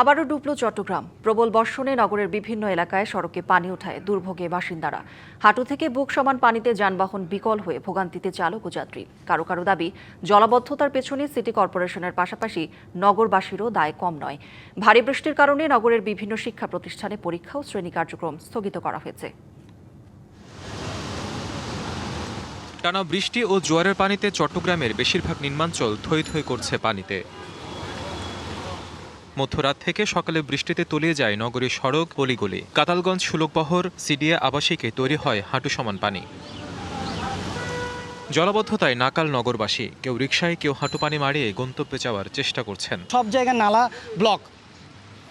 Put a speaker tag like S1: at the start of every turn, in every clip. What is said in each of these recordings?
S1: আবারও ডুবল চট্টগ্রাম। প্রবল বর্ষণে নগরের বিভিন্ন এলাকায় সড়কে পানি ওঠায় দুর্ভোগে বাসিন্দারা। হাঁটু থেকে বুক সমান পানিতে যানবাহন বিকল হয়ে ভোগান্তিতে চালক ও যাত্রী। কারো কারো দাবি, জলাবদ্ধতার পেছনে সিটি কর্পোরেশনের পাশাপাশি নগরবাসীরও দায় কম নয়। ভারী বৃষ্টির কারণে নগরের বিভিন্ন শিক্ষা প্রতিষ্ঠানে পরীক্ষা ও শ্রেণী কার্যক্রম স্থগিত করা হয়েছে।
S2: টানা বৃষ্টি ও জোয়ারের পানিতে চট্টগ্রামের বেশিরভাগ নিম্নাঞ্চল থই থই করছে পানিতে। মধ্যরাত থেকে সকালে বৃষ্টিতে তলিয়ে যায় নগরীর সড়ক অলিগলি। কাতালগঞ্জ সুলকবহর সিডিএ আবাসিকে তৈরি হয় হাঁটু সমান পানি। জলাবদ্ধতায় নাকাল নগরবাসী। কেউ রিকশায়, কেউ হাঁটু পানি মারিয়ে গন্তব্যে যাওয়ার চেষ্টা করছেন।
S3: সব জায়গায় নালা ব্লক।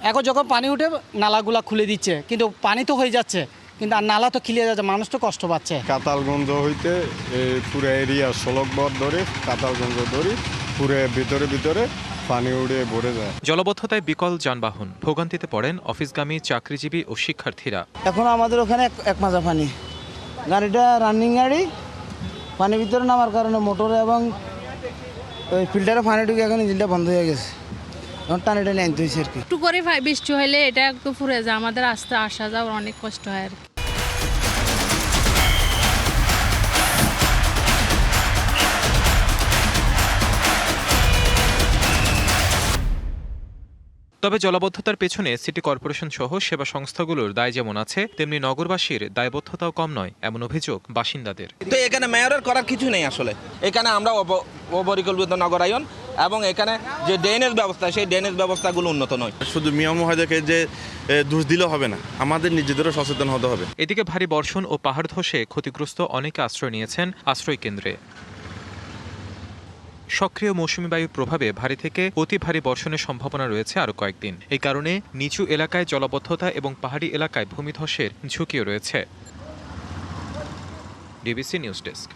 S3: এখন যখন পানি উঠে নালাগুলা খুলে দিচ্ছে, কিন্তু পানি তো হয়ে যাচ্ছে, কিন্তু আর নালা তো ক্লিয়ার যাচ্ছে, মানুষ তো কষ্ট পাচ্ছে।
S4: কাতালগঞ্জ হইতে পুরো এরিয়া সড়কবর ধরে কাতালগঞ্জ ধরে পুরো ভিতরে পানি উড়ে ভরে যায়।
S2: জলাবদ্ধতায় বিকল যানবাহন। ভোগান্তিতে পড়েন অফিসগামী, চাকরিজীবী ও শিক্ষার্থীরা।
S5: এখন আমাদের ওখানে এক মাজা পানি, গাড়িটা রানিং গাড়ি, পানির ভিতরে নামার কারণে মোটরে এবং ওই ফিল্টারে পানি ঢুকে এখন ইঞ্জিনটা বন্ধ হয়ে গেছে। এখন টানিটা আনতে হয়েছে আর কি।
S6: একটু করে বৃষ্টি হলে এটা একটু ফুরে যায়, আমাদের আসা যাওয়ার অনেক কষ্ট হয় আর কি।
S2: তবে জলাবদ্ধতার পেছনে সিটি কর্পোরেশন সহ সেবা সংস্থাগুলোর দায় যেমন আছে, তেমনি নগরবাসীর দায়বদ্ধতাও কম নয়, এমন অভিযোগ বাসিন্দাদের।
S7: তো এখানে মেয়রের করার কিছু নেই আসলে। এখানে আমরা অপরিকল্পিত নগরায়ন এবং এখানে যে ড্রেনেজ ব্যবস্থা, সেই ড্রেনেজ ব্যবস্থাগুলো উন্নত নয়।
S8: শুধু মিয়া মহাদেরকে যে দোষ দিলে হবে না, আমাদের নিজেদেরও সচেতন হতে হবে।
S2: এদিকে ভারী বর্ষণ ও পাহাড় ধসে ক্ষতিগ্রস্ত অনেকে আশ্রয় নিয়েছেন আশ্রয় কেন্দ্রে। সক্রিয় মৌসুমী বায়ুর প্রভাবে ভারী থেকে অতি ভারী বর্ষণের সম্ভাবনা রয়েছে আরও কয়েকদিন। এই কারণে নিচু এলাকায় জলাবদ্ধতা এবং পাহাড়ি এলাকায় ভূমিধসের ঝুঁকিও রয়েছে। DBC news desk.